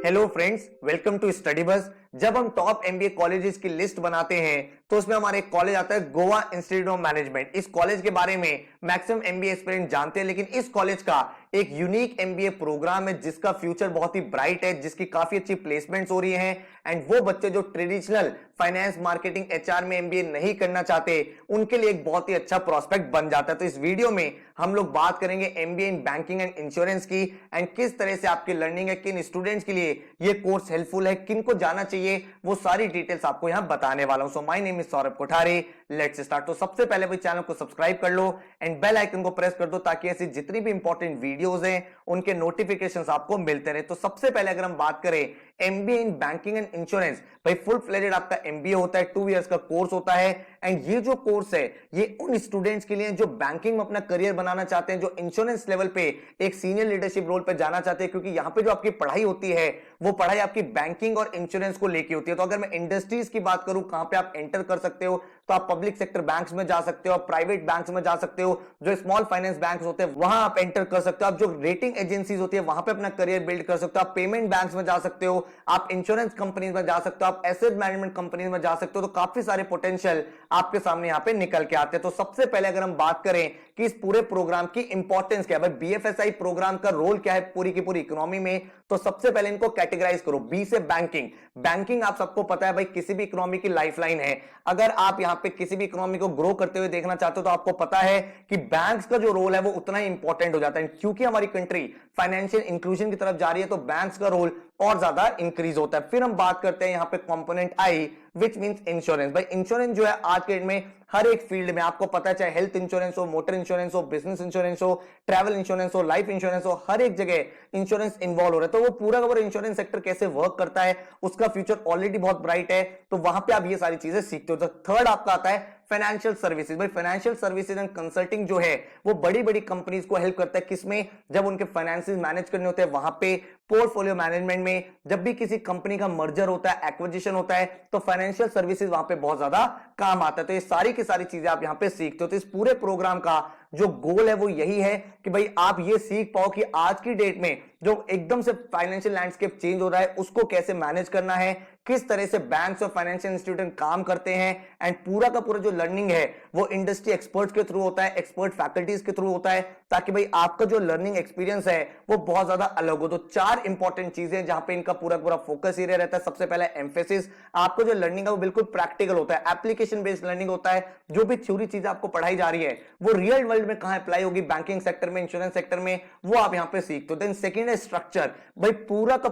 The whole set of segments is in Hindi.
Hello friends, welcome to study bus. जब हम टॉप एमबीए कॉलेजेस की लिस्ट बनाते हैं तो उसमें हमारा एक कॉलेज आता है गोवा इंस्टीट्यूट ऑफ मैनेजमेंट। इस कॉलेज के बारे में मैक्सिमम एमबीए एस्पिरेंट जानते हैं, लेकिन इस कॉलेज का एक यूनिक एमबीए प्रोग्राम है जिसका फ्यूचर बहुत ही ब्राइट है, जिसकी काफी अच्छी प्लेसमेंट्स हो रही हैं। एंड वो बच्चे जो ट्रेडिशनल फाइनेंस, मार्केटिंग, एचआर में एमबीए नहीं करना चाहते, उनके लिए एक बहुत ही अच्छा प्रोस्पेक्ट बन जाता है। तो इस वीडियो में हम लोग बात करेंगे MBA in banking and insurance की, एंड किस तरह से आपकी लर्निंग है, किन स्टूडेंट्स के लिए ये कोर्स हेल्पफुल है, किन को जाना चाहिए, वो सारी डिटेल्स आपको यहां बताने वाला हूं। So my name is Saurabh Kothari, let's start. तो सबसे पहले भाई चैनल को सब्सक्राइब कर लो एंड बेल आइकन को प्रेस कर दो ताकि ऐसी जितनी भी इंपॉर्टेंट वीडियोस हैं उनके नोटिफिकेशंस आपको मिलते रहे। तो सबसे पहले अगर हम बात करें MBA in banking and insurance, भाई फुल फ्लेजेड आपका एमबीए होता है, 2 इयर्स का कोर्स होता है। एंड ये जो कोर्स है ये उन स्टूडेंट्स के लिए जो बैंकिंग में अपना करियर बनाना चाहते हैं, जो इंश्योरेंस लेवल पे एक सीनियर लीडरशिप रोल पे जाना चाहते हैं, क्योंकि यहां पे जो आपकी पढ़ाई होती है वो पढ़ाई आपकी बैंकिंग और इंश्योरेंस को लेके होती है। तो अगर मैं इंडस्ट्रीज की बात करूं कहां पे आप एंटर कर सकते हो, तो आप पब्लिक सेक्टर बैंक्स में जा सकते हो, प्राइवेट बैंक्स में जा सकते हो, जो स्मॉल फाइनेंस बैंक्स होते हैं वहां आप एंटर कर सकते हो, आप जो रेटिंग एजेंसीज होती है वहां पे अपना करियर बिल्ड कर सकते हो, आप पेमेंट बैंक्स में जा सकते हो, आप इंश्योरेंस कंपनीज में जा सकते हो, आप एसेट मैनेजमेंट कंपनीज में जा सकते हो। तो काफी सारे पोटेंशियल आपके सामने यहां पे निकल के आते हैं। तो सबसे पहले अगर हम बात करें कि इस पूरे प्रोग्राम की इंपॉर्टेंस क्या है, भाई बीएफएसआई प्रोग्राम का रोल क्या है पूरी की पूरी इकोनॉमी में, तो सबसे पहले इनको कैटेगराइज करो। बी से बैंकिंग। बैंकिंग आप सबको पता है भाई किसी भी इकोनॉमी की लाइफलाइन है। अगर आप यहां पे किसी भी इकोनॉमी को ग्रो करते हुए देखना चाहते हो तो आपको पता है कि बैंक्स का जो रोल है वो उतना ही इंपॉर्टेंट हो जाता है। क्योंकि हमारी कंट्री फाइनेंशियल इंक्लूजन की तरफ जा रही है तो बैंक्स का रोल और ज्यादा इंक्रीज होता है। फिर हम बात करते हैं यहां पे component I, which means insurance. भाई इंश्योरेंस जो है आज के डेट में हर एक फील्ड में आपको पता है, चाहे हेल्थ इंश्योरेंस हो, मोटर इंश्योरेंस हो, बिजनेस इंश्योरेंस हो, ट्रैवल इंश्योरेंस हो, लाइफ इंश्योरेंस हो, हर एक जगह इंश्योरेंस इन्वॉल्व हो रहा है। तो वो पूरा का पूरा इंश्योरेंस सेक्टर कैसे वर्क करता है उसका फ्यूचर ऑलरेडी बहुत ब्राइट है, तो वहां पे आप ये सारी चीजें सीखते हो। तो थर्ड आपका आता है फाइनेंशियल सर्विसेज। भाई फाइनेंशियल सर्विसेज एंड कंसल्टिंग जो है वो बड़ी बड़ी कंपनीज को हेल्प करता है, किसमें, जब उनके फाइनेंसेस मैनेज करने होते हैं वहां पे, पोर्टफोलियो मैनेजमेंट में, जब भी किसी कंपनी का मर्जर होता है, एक्विजिशन होता है, तो फाइनेंशियल सर्विसेज वहां पे बहुत ज्यादा काम आता है। तो ये सारी की सारी चीजें आप यहां पे सीखते हो। तो इस पूरे प्रोग्राम का जो गोल है वो यही है कि भाई आप ये सीख पाओ कि आज की डेट में जो एकदम से फाइनेंशियल लैंडस्केप चेंज हो रहा है उसको कैसे मैनेज करना है, किस तरह से बैंक्स और फाइनेंशियल इंस्टीट्यूशन काम करते हैं। एंड पूरा का पूरा जो लर्निंग है वो इंडस्ट्री एक्सपर्ट्स के थ्रू होता है, एक्सपर्ट फैकल्टीज के थ्रू होता है, ताकि भाई आपका जो लर्निंग एक्सपीरियंस है वो बहुत ज्यादा अलग हो। तो 4 इंपॉर्टेंट चीजें जहां पे इनका पूरा पूरा फोकस एरिया रहता है। सबसे पहले एम्फेसिस, आपको जो लर्निंग है वो बिल्कुल प्रैक्टिकल होता है, एप्लीकेशन बेस्ड लर्निंग होता है। जो भी थ्योरी चीजें आपको पढ़ाई जा रही है वो रियल वर्ल्ड में कहां अप्लाई होगी, बैंकिंग सेक्टर में, इंश्योरेंस सेक्टर में, वो आप यहां पे सीखते हो। देन सेकंड है स्ट्रक्चर। भाई पूरा का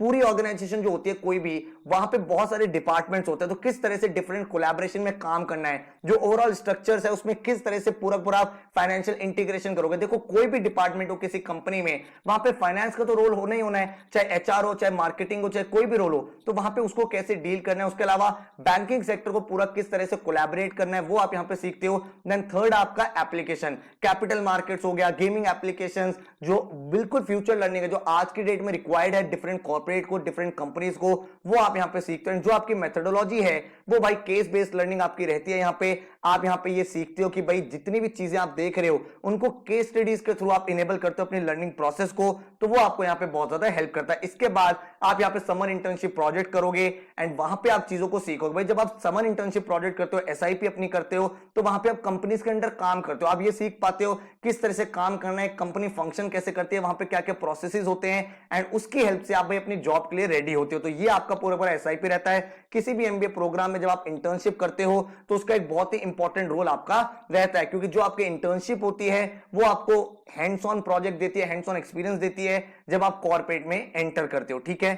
पूरी ऑर्गेनाइजेशन जो होती है कोई भी, वहां पे बहुत सारे डिपार्टमेंट्स होते हैं, तो किस तरह से डिफरेंट कोलैबोरेशन में काम करना है, जो ओवरऑल स्ट्रक्चर्स है उसमें किस तरह से पूरा पूरा फाइनेंशियल इंटीग्रेशन करोगे। देखो कोई भी डिपार्टमेंट हो किसी कंपनी में, वहां पे फाइनेंस का तो रोल होना ही होना है, चाहे एचआर हो, चाहे मार्केटिंग हो, चाहे कोई भी रोल हो, तो वहां पे उसको कैसे डील करना है। उसके अलावा बैंकिंग सेक्टर को पूरा किस तरह से कोलैबोरेट करना है वो आप यहां पे सीखते हो। देन थर्ड आपका एप्लीकेशन, कैपिटल मार्केट्स हो गया, गेमिंग एप्लीकेशंस, जो बिल्कुल फ्यूचर लर्निंग है, जो आज की डेट में रिक्वायर्ड है डिफरेंट कॉर्पोरेट को, डिफरेंट कंपनीज को, वो आप यहां पे सीखते हैं। जो आपकी मेथोडोलॉजी है वो भाई केस बेस्ड लर्निंग आपकी रहती है। यहां पे आप यहां पे ये सीखते हो कि भाई जितनी भी चीजें आप देख रहे हो उनको केस स्टडीज के थ्रू आप इनेबल करते हो अपनी लर्निंग प्रोसेस को, तो वो आपको यहां पे बहुत ज्यादा हेल्प करता है। इसके बाद आप यहां पे समर इंटर्नशिप प्रोजेक्ट करोगे एंड वहां पे आप चीजों को सीखोगे। भाई जब आप समर इंटर्नशिप प्रोजेक्ट करते हो, एसआईपी अपनी करते हो, तो वहां पे आप कंपनीज के अंदर काम करते हो, आप ये सीख पाते हो किस तरह से काम करना है, कंपनी फंक्शन कैसे करती है, वहां पे क्या क्या प्रोसेसेस होते हैं, एंड उसकी हेल्प से आप भाई अपनी जॉब के लिए रेडी होते हो। तो ये आपका पूरा पूरा एसआईपी रहता है। किसी भी एमबीए प्रोग्राम में जब आप इंटर्नशिप करते हो तो उसका एक बहुत ही इंपॉर्टेंट रोल आपका रहता है, क्योंकि जो आपकी इंटर्नशिप होती है वो आपको हैंड्स ऑन प्रोजेक्ट देती है, हैंड्स ऑन एक्सपीरियंस देती है जब आप कॉर्पोरेट में एंटर करते हो। ठीक है,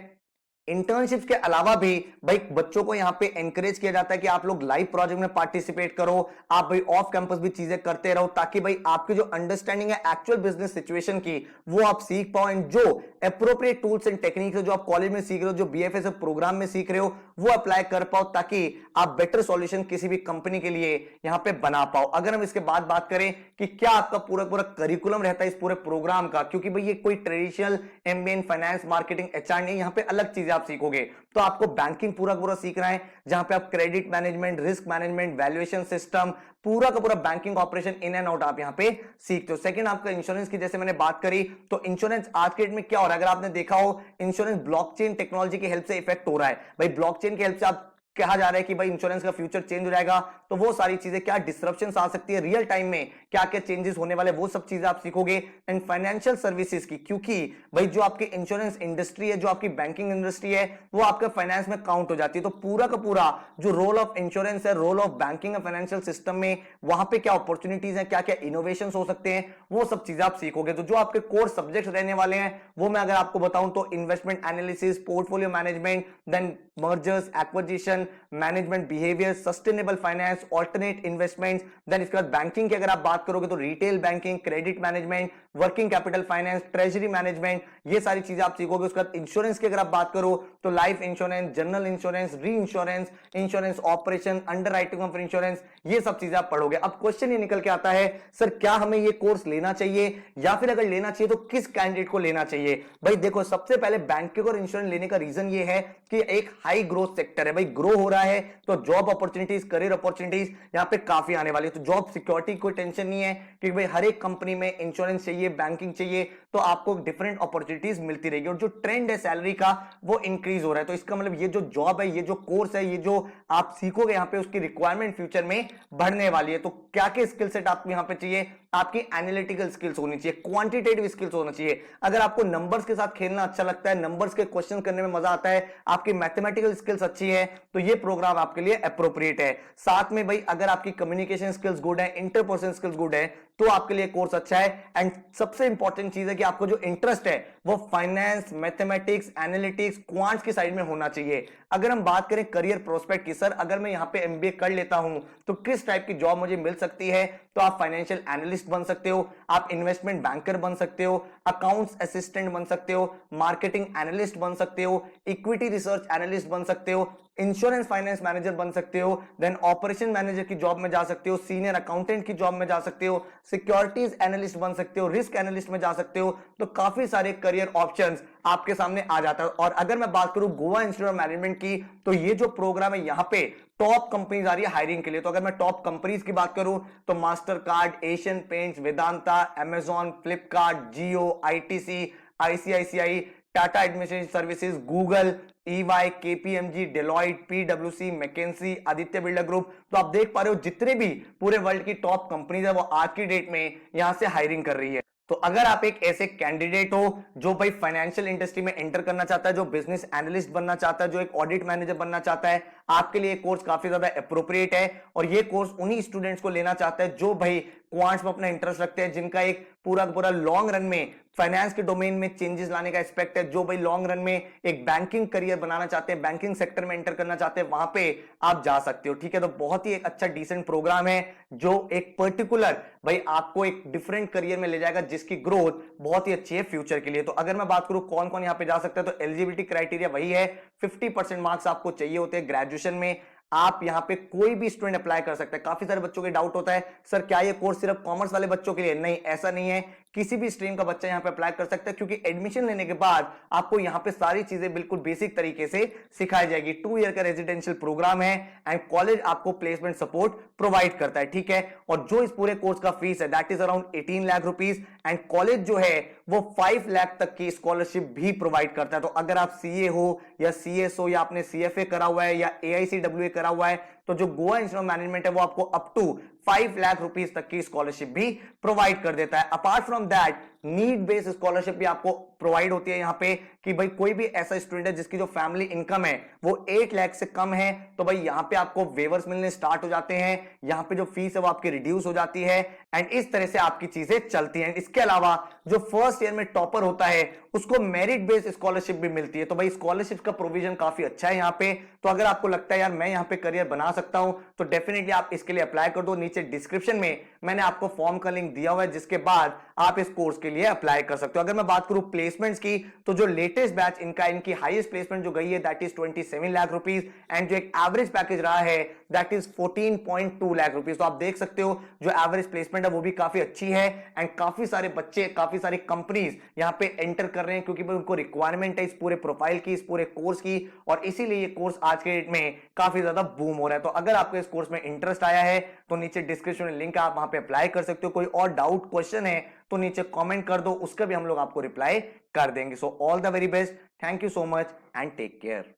इंटर्नशिप्स के अलावा भी भाई बच्चों को यहां पे एनकरेज किया जाता है कि आप लोग लाइव प्रोजेक्ट में पार्टिसिपेट करो, आप भाई ऑफ कैंपस भी चीजें करते रहो, ताकि भाई आपकी जो अंडरस्टैंडिंग है एक्चुअल बिजनेस सिचुएशन की वो आप सीख पाओ। एंड जो एप्रोप्रिएट टूल्स एंड टेक्निक्स जो आप कॉलेज में सीख रहे हो, जो बीएफएस प्रोग्राम में सीख रहे हो, वो अप्लाई कर पाओ, ताकि आप बेटर सॉल्यूशन किसी भी कंपनी के लिए यहां पे बना पाओ। अगर हम इसके बाद बात करें कि क्या आपका पूरा पूरा करिकुलम रहता है इस पूरे प्रोग्राम का, क्योंकि भाई ये कोई traditional MBA in finance, marketing, HR नहीं, यहां पे अलग चीजें आप सीखोगे। तो आपको बैंकिंग पूरा पूरा सीखना है, जहां पे आप credit management, risk management, valuation system, पूरा का पूरा banking operation in and out आप यहां पे सीखते हो। सेकंड आपका इंश्योरेंस की जैसे मैंने बात करी, तो इंश्योरेंस आज के डेट में क्या हो रहा है, अगर आपने देखा हो इंश्योरेंस ब्लॉकचेन टेक्नोलॉजी की हेल्प से इफेक्ट हो रहा है। भाई ब्लॉकचेन की हेल्प से आप कहा जा रहा है कि भाई इंश्योरेंस का फ्यूचर चेंज हो जाएगा, तो वो सारी चीजें क्या डिस्ट्रप्शंस आ सकती है रियल टाइम में, क्या क्या चेंजेस होने वाले, वो सब चीजें आप सीखोगे। एंड फाइनेंशियल सर्विसेज की, क्योंकि भाई जो आपकी इंश्योरेंस इंडस्ट्री है, जो आपकी बैंकिंग इंडस्ट्री है, वो आपके फाइनेंस में काउंट हो जाती है। तो पूरा का पूरा जो रोल ऑफ इंश्योरेंस है, role of banking and financial system में, वहां पे क्या अपॉर्चुनिटीज है, क्या क्या इनोवेशन हो सकते हैं, वो सब चीजें आप सीखोगे। तो जो आपके कोर सब्जेक्ट रहने वाले हैं वो मैं अगर आपको बताऊं तो investment analysis, portfolio management, then mergers, acquisition, management behaviour, sustainable finance, alternate investments, then इसके बाद बैंकिंग की अगर आप बात करोगे तो retail banking, credit management, working capital finance, treasury management, ये सारी चीजें आप सीखोगे। उसके बाद इंश्योरेंस की अगर आप बात करो तो लाइफ इंश्योरेंस, जनरल इंश्योरेंस, री insurance, insurance operation, underwriting of insurance, ये सब चीजें आप पढ़ोगे। अब क्वेश्चन ये निकल के आता है, सर क्या हमें ये कोर्स लेना चाहिए, या फिर अगर लेना चाहिए तो किस कैंडिडेट को लेना चाहिए। भाई देखो, सबसे पहले बैंकिंग और इंश्योरेंस लेने का रीजन ये है कि एक हाई ग्रोथ सेक्टर है, भाई ग्रो हो रहा है, तो जॉब अपॉर्चुनिटीज, करियर अपॉर्चुनिटीज यहां पे काफी आने वाली है। तो जॉब सिक्योरिटी कोई टेंशन नहीं है कि भाई हर एक कंपनी में इंश्योरेंस चाहिए, बैंकिंग चाहिए, तो आपको डिफरेंट अपॉर्चुनिटीज मिलती रहेगी। और जो ट्रेंड है सैलरी का वो इंक्रीज हो रहा है, तो इसका मतलब ये जो जॉब है, ये जो कोर्स है, ये जो आप सीखोगे यहां पे, उसकी रिक्वायरमेंट फ्यूचर में बढ़ने वाली है। तो क्या क्या स्किल सेट आपको यहां पे चाहिए, आपकी एनालिटिकल स्किल्स होनी चाहिए, क्वांटिटेटिव स्किल्स होना चाहिए। अगर आपको नंबर्स के साथ खेलना अच्छा लगता है, नंबर्स के क्वेश्चन करने में मजा आता है, आपकी मैथमेटिकल स्किल्स अच्छी है, तो ये प्रोग्राम आपके लिए अप्रोप्रिएट है। साथ में भाई अगर आपकी कम्युनिकेशन स्किल्स गुड है, इंटरपर्सनल स्किल्स गुड है, तो आपके लिए कोर्स अच्छा है। एंड सबसे इंपॉर्टेंट चीज है कि आपको जो इंटरेस्ट है वो फाइनेंस, मैथमेटिक्स, एनालिटिक्स, क्वांट्स की साइड में होना चाहिए। अगर हम बात करें करियर प्रोस्पेक्ट की, सर अगर मैं यहां पे एमबीए कर लेता हूं तो किस टाइप की जॉब मुझे मिल सकती है, तो आप फाइनेंशियल एनालिस्ट बन सकते हो, आप इन्वेस्टमेंट बैंकर बन सकते हो, अकाउंट्स असिस्टेंट बन सकते हो, मार्केटिंग एनालिस्ट बन सकते हो, इक्विटी रिसर्च एनालिस्ट बन सकते हो, इंश्योरेंस फाइनेंस मैनेजर बन सकते हो, देन ऑपरेशन मैनेजर की जॉब में जा सकते हो, सीनियर अकाउंटेंट की जॉब में जा सकते हो, सिक्योरिटीज एनालिस्ट बन सकते हो, रिस्क एनालिस्ट में जा सकते हो। तो काफी सारे करियर ऑप्शंस आपके सामने आ जाता है। और अगर मैं बात करूं गोवा इंस्टीट्यूट ऑफ मैनेजमेंट की, तो ये जो प्रोग्राम है यहां पे टॉप कंपनीज आ रही है हायरिंग के लिए। तो अगर मैं टॉप कंपनीज की बात करूं तो Mastercard, Asian Paints, Vedanta, Amazon, Flipkart, Jio, ITC, ICICI, Tata administration services, Google, EY, KPMG, Deloitte, पीडब्ल्यूसी, मैकेंसी, आदित्य बिल्डर ग्रुप, तो आप देख पा रहे हो जितने भी पूरे वर्ल्ड की टॉप कंपनीज है वो आज की डेट में यहां से हायरिंग कर रही है। तो अगर आप एक ऐसे कैंडिडेट हो जो भाई फाइनेंशियल इंडस्ट्री में एंटर करना चाहता है, जो बिजनेस एनालिस्ट बनना चाहता है, जो एक ऑडिट मैनेजर बनना चाहता है, आपके लिए कोर्स काफी ज्यादा अप्रोप्रिएट है। और ये कोर्स उन्हीं स्टूडेंट्स को लेना चाहता है जो भाई क्वांट्स में अपना इंटरेस्ट रखते हैं, जिनका एक पूरा लॉन्ग रन में फाइनेंस के डोमेन में चेंजेस लाने का एक्सपेक्ट है, जो भाई लॉन्ग रन में एक बैंकिंग करियर बनाना चाहते हैं, बैंकिंग सेक्टर में एंटर करना चाहते हैं, वहां पे आप जा सकते हो। ठीक है, तो बहुत ही एक अच्छा डिसेंट प्रोग्राम है जो एक पर्टिकुलर भाई आपको एक डिफरेंट करियर में ले जाएगा, जिसकी ग्रोथ बहुत ही अच्छी है फ्यूचर के लिए। तो अगर मैं बात करूं कौन कौन यहां पे जा सकता है, तो एलिजिबिलिटी क्राइटेरिया वही है, 50% मार्क्स आपको चाहिए होते हैं ग्रेजुएशन में। आप यहां पे कोई भी स्टूडेंट अप्लाई कर सकता है। काफी सारे बच्चों के डाउट होता है, सर क्या ये कोर्स सिर्फ कॉमर्स वाले बच्चों के लिए? नहीं, ऐसा नहीं है, किसी भी स्ट्रीम का बच्चा यहां पे अप्लाई कर सकता है, क्योंकि एडमिशन लेने के बाद आपको यहां पे सारी चीजें बिल्कुल बेसिक तरीके से सिखाई जाएगी। 2 ईयर का रेजिडेंशियल प्रोग्राम है एंड कॉलेज आपको प्लेसमेंट सपोर्ट प्रोवाइड करता है। ठीक है, और जो इस पूरे कोर्स का फीस है that is around 18 lakh rupees, and college जो है वो 5 लाख तक की स्कॉलरशिप भी प्रोवाइड करता है। तो अगर आप सीए हो या सीएस हो या आपने सीएफए करा हुआ है या एआईसीडब्ल्यूए करा हुआ है, तो जो गोवा इंस्टीट्यूट ऑफ मैनेजमेंट है वो आपको अप टू 5 लाख रुपीस तक की स्कॉलरशिप भी प्रोवाइड कर देता है। Apart from that need based scholarship भी आपको प्रोवाइड होती है यहां पे, कि भाई कोई भी ऐसा स्टूडेंट है जिसकी जो फैमिली इनकम है वो 8 लाख से कम है, तो भाई यहां पे आपको वेवर्स मिलने स्टार्ट हो जाते हैं, यहां पे जो फीस है वो आपकी रिड्यूस हो जाती है, एंड इस तरह से आपकी चीजें चलती हैं। इसके अलावा जो फर्स्ट ईयर में टॉपर होता है उसको मेरिट बेस्ड स्कॉलरशिप भी मिलती है। तो भाई स्कॉलरशिप का प्रोविजन काफी अच्छा है यहां पे। तो अगर आपको लगता है यार मैं यहां पे करियर बना सकता हूं, तो डेफिनेटली आप इसके लिए अप्लाई कर दो। नीचे डिस्क्रिप्शन में मैंने आपको फॉर्म का लिंक दिया हुआ है, जिसके बाद आप इस कोर्स के लिए अप्लाई कर सकते हो। अगर मैं बात करूं प्लेसमेंट्स की, तो जो लेटेस्ट बैच इनकी हाईएस्ट प्लेसमेंट जो गई है that is 27 lakh rupees, and जो एक एवरेज पैकेज रहा है दैट इज 14.2 लाख रुपीज। तो आप देख सकते हो जो एवरेज प्लेसमेंट है वो भी काफी अच्छी है, एंड काफी सारे बच्चे, काफी सारी कंपनीज यहां पे एंटर कर रहे हैं क्योंकि उनको रिक्वायरमेंट है इस पूरे प्रोफाइल की, इस पूरे कोर्स की, और इसीलिए ये कोर्स आज के डेट में काफी ज्यादा बूम हो रहा है। तो अगर आपको इस कोर्स में इंटरेस्ट आया है तो नीचे डिस्क्रिप्शन में लिंक है, आप वहां पे अप्लाई कर सकते हो। कोई और डाउट क्वेश्चन है तो नीचे कमेंट कर दो, उसका भी हम लोग आपको रिप्लाई कर देंगे। So all the very best, thank you so much and take care.